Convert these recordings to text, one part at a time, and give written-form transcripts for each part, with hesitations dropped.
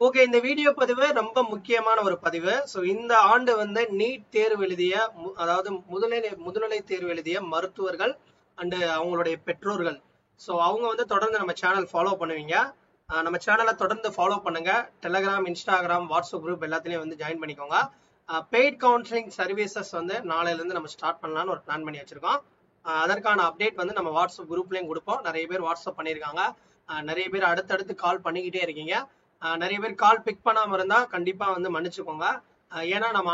Okay, இந்த video பதிவு ரொம்ப முக்கியமான ஒரு பதிவு. ஸோ இந்த ஆண்டு வந்து நீட் தேர்வு எழுதிய அதாவது முதுநிலை தேர்வு எழுதிய மருத்துவர்கள் அண்டு அவங்களுடைய பெற்றோர்கள், ஸோ அவங்க வந்து தொடர்ந்து நம்ம சேனல் ஃபாலோ பண்ணுவீங்க. நம்ம சேனலை தொடர்ந்து ஃபாலோ பண்ணுங்க. டெலகிராம், இன்ஸ்டாகிராம், வாட்ஸ்அப் குரூப் எல்லாத்துலயும் வந்து ஜாயின் பண்ணிக்கோங்க. பெய்ட் கவுன்சிலிங் சர்வீசஸ் வந்து நாளையில இருந்து நம்ம ஸ்டார்ட் பண்ணலாம்னு ஒரு பிளான் பண்ணி வச்சிருக்கோம். அதற்கான அப்டேட் வந்து நம்ம வாட்ஸ்அப் குரூப்லயும் கொடுப்போம். நிறைய பேர் வாட்ஸ்அப் பண்ணியிருக்காங்க. நிறைய பேர் அடுத்தடுத்து கால் பண்ணிக்கிட்டே இருக்கீங்க. நிறைய பேர் கால் பிக் பண்ணாம இருந்தா கண்டிப்பா வந்து மன்னிச்சுக்கோங்க. ஏன்னா நம்ம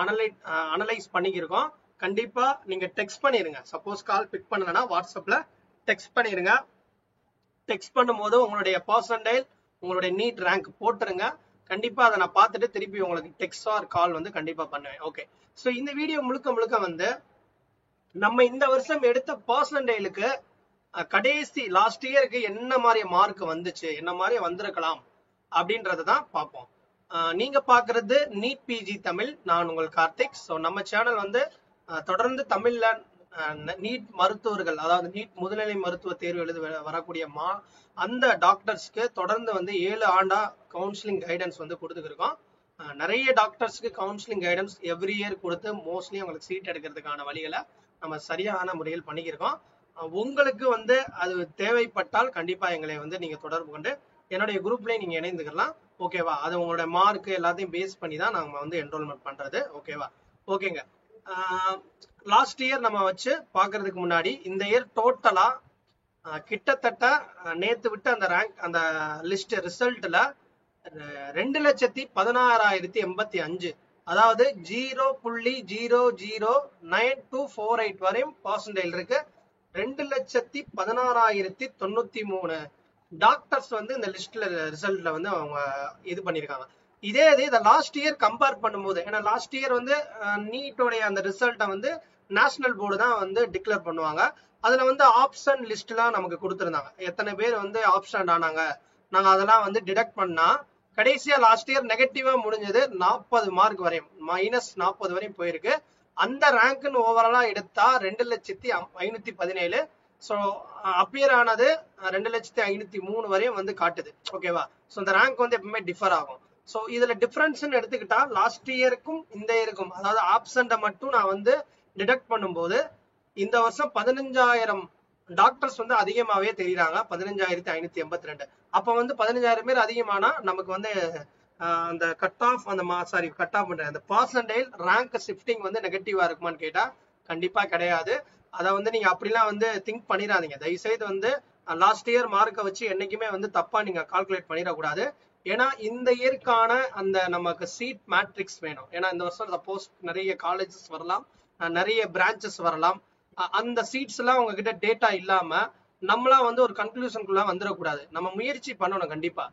அனலைஸ் பண்ணிக்கிருக்கோம். கண்டிப்பா நீங்க டெக்ஸ்ட் பண்ணிருங்க. சப்போஸ் கால் பிக் பண்ணலன்னா வாட்ஸ்அப்ல டெக்ஸ்ட் பண்ணிருங்க. டெக்ஸ்ட் பண்ணும்போது உங்களுடைய பர்சன்டைல், உங்களுடைய நீட் ரேங்க் போட்டுருங்க. கண்டிப்பா அதை நான் பார்த்துட்டு திருப்பி உங்களுக்கு டெக்ஸ்ட் ஆர் கால் வந்து கண்டிப்பா பண்ணுவேன். ஓகே, ஸோ இந்த வீடியோ முழுக்க வந்து நம்ம இந்த வருஷம் எடுத்த பர்சன்டைலுக்கு கடைசி லாஸ்ட் இயருக்கு என்ன மாதிரி மார்க் வந்துச்சு, என்ன மாதிரி வந்திருக்கலாம் அப்படின்றதான் பார்ப்போம். நீங்க பாக்குறது நீட் பிஜி தமிழ். நான் உங்கள் கார்த்திக். ஸோ நம்ம சேனல் வந்து தொடர்ந்து தமிழ்ல நீட் மருத்துவர்கள், அதாவது நீட் முதுநிலை மருத்துவ தேர்வு எழுத வரக்கூடிய அந்த டாக்டர்ஸ்க்கு தொடர்ந்து வந்து 7 ஆண்டா கவுன்சிலிங் கைடன்ஸ் வந்து கொடுத்துருக்கோம். நிறைய டாக்டர்ஸ்க்கு கவுன்சிலிங் கைடன்ஸ் எவ்ரி இயர் கொடுத்து மோஸ்ட்லி உங்களுக்கு சீட் எடுக்கிறதுக்கான வழிகளை நம்ம சரியான முறையில் பண்ணிக்கிறோம். உங்களுக்கு வந்து அது தேவைப்பட்டால் கண்டிப்பா எங்களை வந்து நீங்க தொடர்பு கொண்டு என்னுடைய குரூப்லயே நீங்க இணைந்துக்கலாம். ஓகேவா? அது உங்களோட மார்க் எல்லாத்தையும் பேஸ் பண்ணி தான் நாங்க வந்து என்ரோல்மெண்ட் பண்றது. ஓகேவா? ஓகேங்க. லாஸ்ட் இயர் நம்ம வச்சு பாக்குறதுக்கு முன்னாடி இந்த இயர் டோட்டலா கிட்டத்தட்ட நேத்து விட்டு அந்த ரேங்க், அந்த லிஸ்ட் ரிசல்ட்ல 2,16,085, அதாவது 0.009248 வரையும் பர்சன்டைல் இருக்கு. 2,16,093 டாக்டர்ஸ் வந்து இந்த லிஸ்ட்ல ரிசல்ட்ல வந்து அவங்க இது பண்ணிருக்காங்க. இதே இதை லாஸ்ட் இயர் கம்பேர் பண்ணும்போது, ஏன்னா லாஸ்ட் இயர் வந்து நீட்டோடைய அந்த ரிசல்ட்டை வந்து நேஷனல் போர்டு தான் வந்து டிக்ளேர் பண்ணுவாங்க. அதுல வந்து ஆப்ஷன் லிஸ்ட்லாம் நமக்கு கொடுத்துருந்தாங்க. எத்தனை பேர் வந்து ஆப்ஷன் ஆனாங்க, நாங்க அதெல்லாம் வந்து டிடெக்ட் பண்ணா கடைசியா லாஸ்ட் இயர் நெகட்டிவா முடிஞ்சது 40 மார்க் வரையும், -40 வரையும் போயிருக்கு. அந்த ரேங்க்னு ஓவராலா எடுத்தா 2,517. ஸோ அப்பியர் ஆனது 2,503 வரையும் வந்து காட்டுது. ஓகேவா? ஸோ இந்த ரேங்க் வந்து எப்பவுமே டிஃபர் ஆகும். ஸோ இதுல டிஃபரன்ஸ் எடுத்துக்கிட்டா லாஸ்ட் இயருக்கும் இந்த இயருக்கும், அதாவது ஆப்சண்ட மட்டும் நான் வந்து டிடெக்ட் பண்ணும்போது இந்த வருஷம் 15,000 டாக்டர்ஸ் வந்து அதிகமாவே தெரியுறாங்க. 15,582. அப்ப வந்து 15,000 பேர் அதிகமானா நமக்கு வந்து அந்த கட் ஆஃப், அந்த கட் ஆஃப் பண்ற அந்த பர்சன்டைல் ரேங்க் ஷிஃப்டிங் வந்து நெகட்டிவா இருக்குமான்னு கேட்டா கண்டிப்பா கிடையாது. அதை வந்து நீங்க அப்படிலாம் வந்து திங்க் பண்ணிடாதீங்க. தயவுசெய்து வந்து லாஸ்ட் இயர் மார்க்கை வச்சு என்னைக்குமே வந்து தப்பா நீங்க கால்குலேட் பண்ணிடக்கூடாது. ஏன்னா இந்த இயற்கான அந்த நமக்கு சீட் மேட்ரிக்ஸ் வேணும். ஏன்னா இந்த வருஷம் சப்போஸ் நிறைய காலேஜஸ் வரலாம், நிறைய பிரான்ச்சஸ் வரலாம். அந்த சீட்ஸ் எல்லாம் உங்ககிட்ட டேட்டா இல்லாம நம்மளாம் வந்து ஒரு கன்க்ளூஷனுக்குள்ள வந்துடக்கூடாது. நம்ம முயற்சி பண்ணணும் கண்டிப்பா.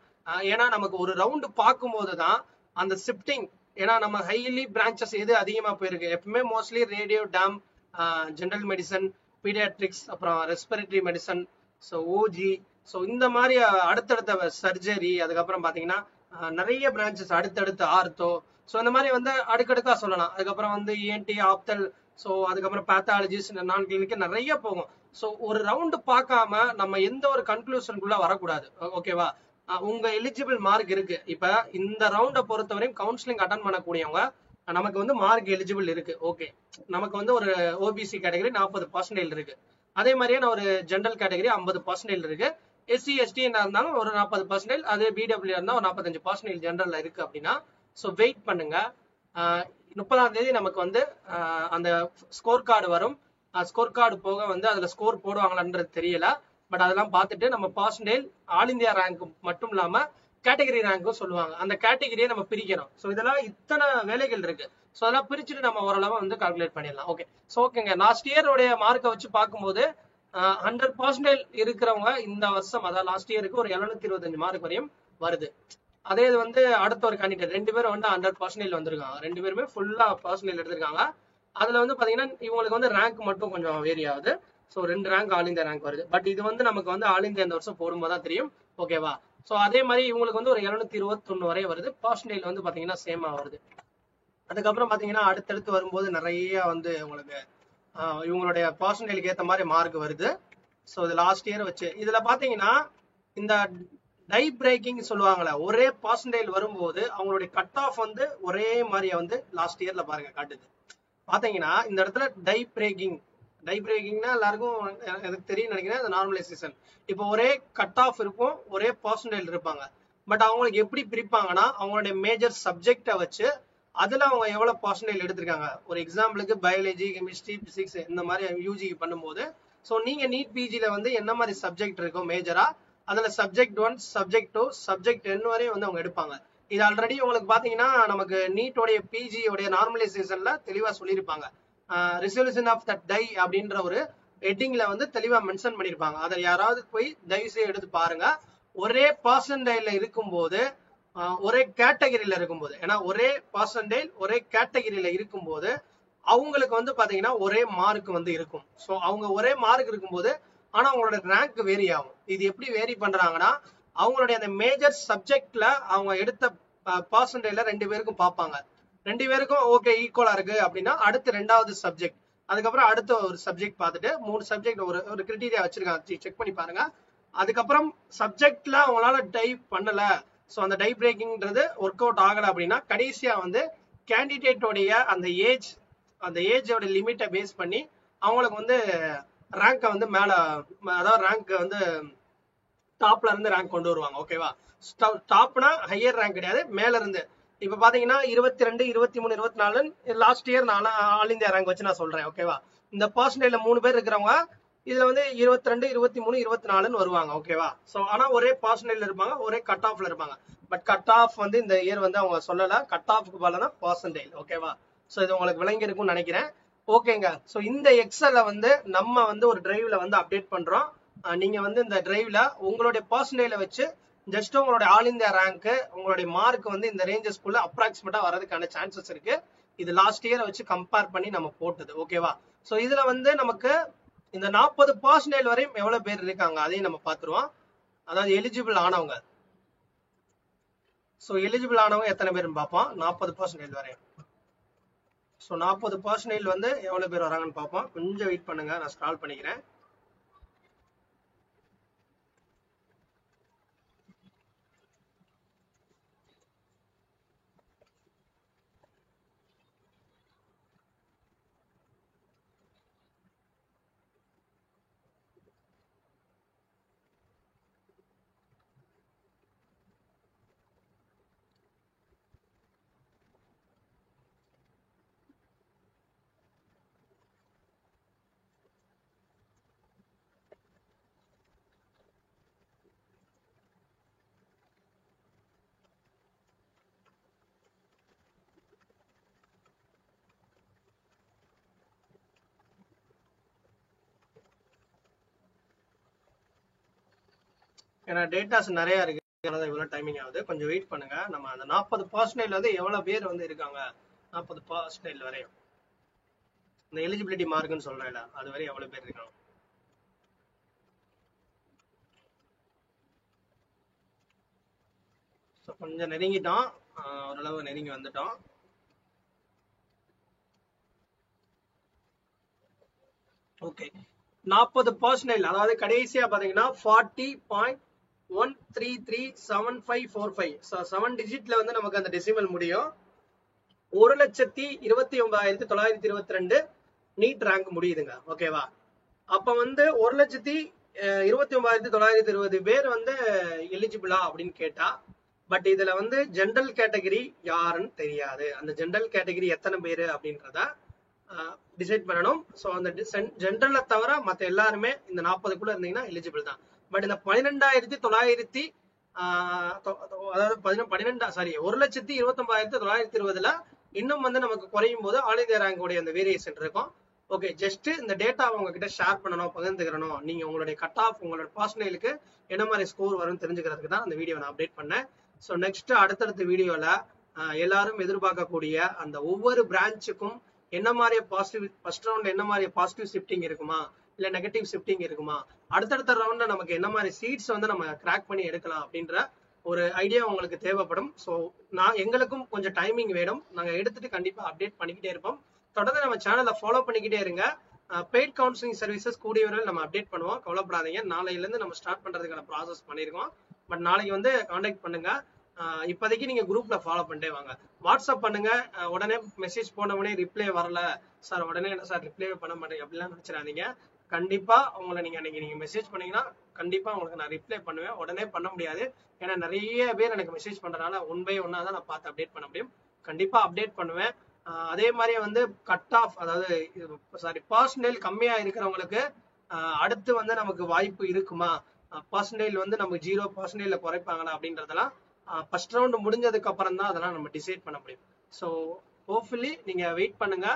ஏன்னா நமக்கு ஒரு ரவுண்டு பார்க்கும் போதுதான் அந்த ஷிஃப்டிங், ஏன்னா நம்ம ஹைலி பிரான்ச்சஸ் எது அதிகமா போயிருக்கு, எப்பவுமே மோஸ்ட்லி ரேடியோ, டேம், ஜெனரல் மெடிசன், பீடியாட்ரிக்ஸ், அப்புறம் respiratory medicine, so OG, so இந்த மாதிரி அடுத்தடுத்த சர்ஜரி, அதுக்கப்புறம் பாத்தீங்கன்னா நிறைய பிரான்ச்சஸ் அடுத்தடுத்து ஆர்த்தோ, ஸோ இந்த மாதிரி வந்து அடுக்கடுக்கா சொல்லலாம். அதுக்கப்புறம் வந்து இஎன்டி, ஆப்தல், ஸோ அதுக்கப்புறம் பேத்தாலஜிஸ்ட், நான் கிளினிக் நிறைய போகும். ஸோ ஒரு ரவுண்டு பார்க்காம நம்ம எந்த ஒரு கன்க்ளூஷனுக்குள்ள வரக்கூடாது. ஓகேவா? உங்க எலிஜிபிள் மார்க் இருக்கு. இப்ப இந்த ரவுண்டை பொறுத்தவரையும் கவுன்சிலிங் அட்டன் பண்ணக்கூடியவங்க நமக்கு வந்து மார்க் எலிஜிபிள் இருக்கு. ஓகே, நமக்கு வந்து ஒரு ஓபிசி கேட்டகரி 40% இருக்கு. அதே மாதிரியே ஒரு ஜெனரல் கேட்டகரி 50% இருக்கு. எஸ்சி எஸ்டி இருந்தாலும் ஒரு 40%, அது பிடபிள்யூ இருந்தா ஒரு 45% ஜெனரல்ல இருக்கு அப்படின்னா, ஸோ வெயிட் பண்ணுங்க. 30ஆம் தேதி நமக்கு வந்து அந்த ஸ்கோர் கார்டு வரும். ஸ்கோர் கார்டு போக வந்து அதுல ஸ்கோர் போடுவாங்களான்றது தெரியல. பட் அதெல்லாம் பார்த்துட்டு நம்ம பர்சன்டேஜ் ஆல் இந்தியா ரேங்க் மட்டும் இல்லாம கேட்டகரி ரேங்க்கும் சொல்லுவாங்க. அந்த கேட்டகரியை நம்ம பிரிக்கணும். ஸோ இதெல்லாம் இத்தனை வேலைகள் இருக்கு. ஸோ அதெல்லாம் பிரிச்சுட்டு நம்ம ஓரளவு வந்து கால்குலேட் பண்ணிடலாம். ஓகே, ஸோ ஓகேங்க. லாஸ்ட் இயருடைய மார்க்கை வச்சு பார்க்கும்போது 100% இருக்கிறவங்க இந்த வருஷம், அதாவது லாஸ்ட் இயருக்கு ஒரு 725 மார்க் வரையும் வருது. அதே இது வந்து அடுத்த ஒரு கேண்டிடேட் 2 பேரும் வந்து 100% வந்திருக்காங்க. 2 பேருமே ஃபுல்லா பர்சன்டேஜ் எடுத்திருக்காங்க. அதுல வந்து பாத்தீங்கன்னா இவங்களுக்கு வந்து ரேங்க் மட்டும் கொஞ்சம் வேரி ஆகுது. So 2 rank all India rank வருது. பட் இது வந்து நமக்கு வந்து ஆல் இந்தியா இந்த வருஷம் போடும்போது தான் தெரியும். ஓகேவா? ஸோ அதே மாதிரி இவங்களுக்கு வந்து ஒரு 721 வரை வருது. பர்சன்டேஜ் வந்து பாத்தீங்கன்னா சேமா வருது. அதுக்கப்புறம் பாத்தீங்கன்னா அடுத்தடுத்து வரும்போது நிறைய வந்து உங்களுக்கு இவங்களுடைய பர்சன்டேஜ்க்கு ஏற்ற மாதிரி மார்க் வருது. ஸோ இது லாஸ்ட் இயர் வச்சு இதுல பாத்தீங்கன்னா இந்த டை பிரேக்கிங் சொல்லுவாங்கல்ல, ஒரே பர்சன்டேஜ் வரும்போது அவங்களுடைய கட் ஆஃப் வந்து ஒரே மாதிரியா வந்து லாஸ்ட் இயர்ல பாருங்க காட்டுது. பாத்தீங்கன்னா இந்த இடத்துல டை பிரேக்கிங்னா எல்லாருக்கும் எனக்கு தெரியும் நினைக்கிறேன், நார்மலைசேஷன். இப்போ ஒரே கட் ஆஃப் இருக்கும், ஒரே பர்சன்டேஜ் இருப்பாங்க. பட் அவங்களுக்கு எப்படி பிரிப்பாங்கன்னா அவங்களுடைய மேஜர் சப்ஜெக்டை வச்சு அதுல அவங்க எவ்வளவு பர்சன்டேஜ் எடுத்திருக்காங்க. ஒரு எக்ஸாம்பிளுக்கு பயாலஜி, கெமிஸ்ட்ரி, பிசிக்ஸ் இந்த மாதிரி யூஜிக்கு பண்ணும்போது, ஸோ நீங்க நீட் பிஜில வந்து என்ன மாதிரி சப்ஜெக்ட் இருக்கும் மேஜரா, அதுல சப்ஜெக்ட் 1, சப்ஜெக்ட் 2, சப்ஜெக்ட் 10 வரையும் வந்து அவங்க எடுப்பாங்க. இது ஆல்ரெடி உங்களுக்கு பாத்தீங்கன்னா நமக்கு நீட்டோடைய பிஜி உடைய நார்மலைசேஷன்ல தெளிவா சொல்லியிருப்பாங்க. ரிசல்யூஷன் ஆஃப் தட் டை அப்படின்ற ஒரு ஹெட்டிங்ல வந்து தெளிவா மென்ஷன் பண்ணிருப்பாங்க. அதை யாராவது போய் தயவு செய்து எடுத்து பாருங்க. ஒரே பர்சன்டேஜ்ல இருக்கும்போது, ஒரே கேட்டகரியில இருக்கும்போது, ஏன்னா ஒரே பர்சன்டேஜ் ஒரே கேட்டகரியில இருக்கும்போது அவங்களுக்கு வந்து பாத்தீங்கன்னா ஒரே மார்க் வந்து இருக்கும். ஸோ அவங்க ஒரே மார்க் இருக்கும்போது ஆனா அவங்களோட ரேங்க் வேரி ஆகும். இது எப்படி வேரி பண்றாங்கன்னா அவங்களுடைய அந்த மேஜர் சப்ஜெக்ட்ல அவங்க எடுத்த பர்சன்டேஜ்ல 2 பேருக்கும் பார்ப்பாங்க. 2 பேருக்கும் ஓகே ஈக்குவலா இருக்கு அப்படின்னா அடுத்து 2வது சப்ஜெக்ட், அதுக்கப்புறம் அடுத்த ஒரு சப்ஜெக்ட் பார்த்துட்டு 3 சப்ஜெக்ட் ஒரு கிரைட்டீரியா வச்சிருக்காங்க, செக் பண்ணி பாருங்க. அதுக்கப்புறம் சப்ஜெக்ட்ல அவங்களால டை பண்ணல, ஸோ அந்த டை பிரேக்கிங்ன்றது ஒர்க் அவுட் ஆகல அப்படின்னா கடைசியா வந்து கேண்டிடேட்டோடைய அந்த ஏஜோட லிமிட்டை பேஸ் பண்ணி அவங்களுக்கு வந்து ரேங்கை வந்து மேல, அதாவது ரேங்க் வந்து டாப்ல இருந்து ரேங்க் கொண்டு வருவாங்க. ஓகேவா, டாப்னா ஹையர் ரேங்க் கிடையாது, மேல இருந்து. இப்ப பாத்தீங்கன்னா 22, 23, 24 லாஸ்ட் இயர் நான் ஆல் இந்தியா ரேங்க் வச்சு நான் சொல்றேன். ஓகேவா, இந்த பர்சன்டேஜ்ல 3 பேர் இருக்கிறவங்க இதுல வந்து 22, 23, 24 வருவாங்க. ஓகேவா, சோ ஆனா ஒரே பர்சன்டேஜ்ல இருப்பாங்க, ஒரே கட் ஆஃப்ல இருப்பாங்க. பட் கட் ஆஃப் வந்து இந்த இயர் வந்து அவங்க சொல்லல, கட் ஆஃப்க்கு பதிலா பர்சன்டேஜ். ஓகேவா, சோ இது உங்களுக்கு விளங்கி இருக்கும்னு நினைக்கிறேன். ஓகேங்க, சோ இந்த எக்ஸலை வந்து நம்ம வந்து ஒரு டிரைவ்ல வந்து அப்டேட் பண்றோம். நீங்க வந்து இந்த டிரைவ்ல உங்களுடைய பர்சன்டேஜ்ல வச்சு ஜஸ்ட் உங்களுடைய ஆல் இந்தியா ரேங்க், உங்களுடைய மார்க் வந்து இந்த ரேஞ்சஸ்க்குள்ள அப்ராக்சிமேட்டா வரதுக்கான சான்சஸ் இருக்கு. இது லாஸ்ட் இயரை வச்சு கம்பேர் பண்ணி நம்ம போட்டது. ஓகேவா, சோ இதுல வந்து நமக்கு இந்த 40% வரையும் எவ்வளவு பேர் இருக்காங்க அதையும் நம்ம பாத்துருவோம். அதாவது எலிஜிபிள் ஆனவங்க, சோ எலிஜிபிள் ஆனவங்க எத்தனை பேருன்னு பார்ப்போம். 40% வரையும். ஸோ 40% வந்து எவ்வளவு பேர் வராங்கன்னு பார்ப்போம். கொஞ்சம் வெயிட் பண்ணுங்க, நான் ஸ்க்ரால் பண்ணிக்கிறேன். ஏன்னா டேட்டாஸ் நிறைய இருக்கு, இவ்வளவு டைமிங் ஆகுது. கொஞ்சம் வெயிட் பண்ணுங்க. நம்ம அந்த 40% வந்து எவ்வளவு பேர் வந்து இருக்காங்க, 40% வரையும் இந்த எலிஜிபிலிட்டி மார்க்னு சொல்றேன்ல, அது வரை எவ்வளவு பேர் இருக்காங்க. கொஞ்சம் நெருங்கிட்டோம், ஓரளவு நெருங்கி வந்துட்டோம். ஓகே, 40%, அதாவது கடைசியா பாத்தீங்கன்னா 40.1337545. 7 டிஜிட்ல வந்து நமக்கு அந்த டெசிமல் முடியும். 1,29,922 நீட் ரேங்க் முடியுதுங்க. ஓகேவா, அப்ப வந்து 1,29,920 பேர் வந்து எலிஜிபிளா அப்படின்னு கேட்டா, பட் இதுல வந்து ஜெனரல் கேட்டகரி யாருன்னு தெரியாது. அந்த ஜெனரல் கேட்டகரி எத்தனை பேரு அப்படின்றத டிசைட் பண்ணணும். ஸோ அந்த ஜென்ரலை தவிர மற்ற எல்லாருமே இந்த 40க்குள்ள இருந்தீங்கன்னா எலிஜிபிள் தான். பட் இந்த 12,900 அதாவது 1,29,920 இன்னும் வந்து நமக்கு குறையும் போது ஆல் இந்தியா ரேங்க் உடைய அந்த வேரியேஷன் இருக்கும். ஓகே, ஜஸ்ட் இந்த டேட்டா உங்ககிட்ட ஷேர் பண்ணணும், பகிர்ந்துக்கிறணும். நீங்க உங்களுடைய கட் ஆஃப், உங்களோட பர்சனலுக்கு என்ன மாதிரி ஸ்கோர் வரும்னு தெரிஞ்சுக்கிறதுக்கு தான் அந்த வீடியோ நான் அப்டேட் பண்ணேன். ஸோ நெக்ஸ்ட் அடுத்தடுத்த வீடியோல எல்லாரும் எதிர்பார்க்கக்கூடிய அந்த ஒவ்வொரு பிரான்ச்சுக்கும் என்ன மாதிரி பாசிட்டிவ், ஃபர்ஸ்ட் ரவுண்ட் என்ன மாதிரி பாசிட்டிவ் ஷிஃப்டிங் இருக்குமா, இல்ல நெகட்டிவ் ஷிஃப்டிங் இருக்குமா, அடுத்தடுத்த ரவுண்ட்ல நமக்கு என்ன மாதிரி சீட்ஸ் வந்து நம்ம கிராக் பண்ணி எடுக்கலாம் அப்படின்ற ஒரு ஐடியா உங்களுக்கு தேவைப்படும். ஸோ எங்களுக்கும் கொஞ்சம் டைமிங் வேணும், நாங்க எடுத்துட்டு கண்டிப்பா அப்டேட் பண்ணிக்கிட்டே இருப்போம். தொடர்ந்து நம்ம சேனலை ஃபாலோ பண்ணிக்கிட்டே இருங்க. பெய்ட் கவுன்சிலிங் சர்வீசஸ் கூடிய விரைவில் நம்ம அப்டேட் பண்ணுவோம், கவலைப்படாதீங்க. நாளையில இருந்து நம்ம ஸ்டார்ட் பண்றதுக்கான ப்ராசஸ் பண்ணிருக்கோம். பட் நாளைக்கு வந்து காண்டாக்ட் பண்ணுங்க. இப்போதைக்கு நீங்க குரூப்ல ஃபாலோ பண்ணிட்டே வாங்க. வாட்ஸ்அப் பண்ணுங்க. உடனே மெசேஜ் போனவனே ரிப்ளை வரல சார், உடனே என்ன சார் ரிப்ளை பண்ண மாட்டேங்க அப்படிலாம் நினைச்சிடாதீங்க. கண்டிப்பா உங்களை நீங்க மெசேஜ் பண்ணீங்கன்னா கண்டிப்பா உங்களுக்கு நான் ரிப்ளை பண்ணுவேன். உடனே பண்ண முடியாது, ஏன்னா நிறைய பேர் எனக்கு மெசேஜ் பண்றதுனால ஒன் பை ஒன்னா தான் நான் பார்த்து அப்டேட் பண்ண முடியும். கண்டிப்பா அப்டேட் பண்ணுவேன். அதே மாதிரி வந்து கட் ஆஃப், அதாவது பர்சன்டேஜ் கம்மியா இருக்கிறவங்களுக்கு அடுத்து வந்து நமக்கு வாய்ப்பு இருக்குமா, பர்சன்டேஜ் வந்து நமக்கு 0% குறைப்பாங்களா அப்படின்றதெல்லாம் ஃபர்ஸ்ட் ரவுண்ட் முடிஞ்சதுக்கு அப்புறம் தான் அதெல்லாம் நம்ம டிசைட் பண்ண முடியும். ஸோ ஹோப்ஃபுல்லி நீங்க வெயிட் பண்ணுங்க.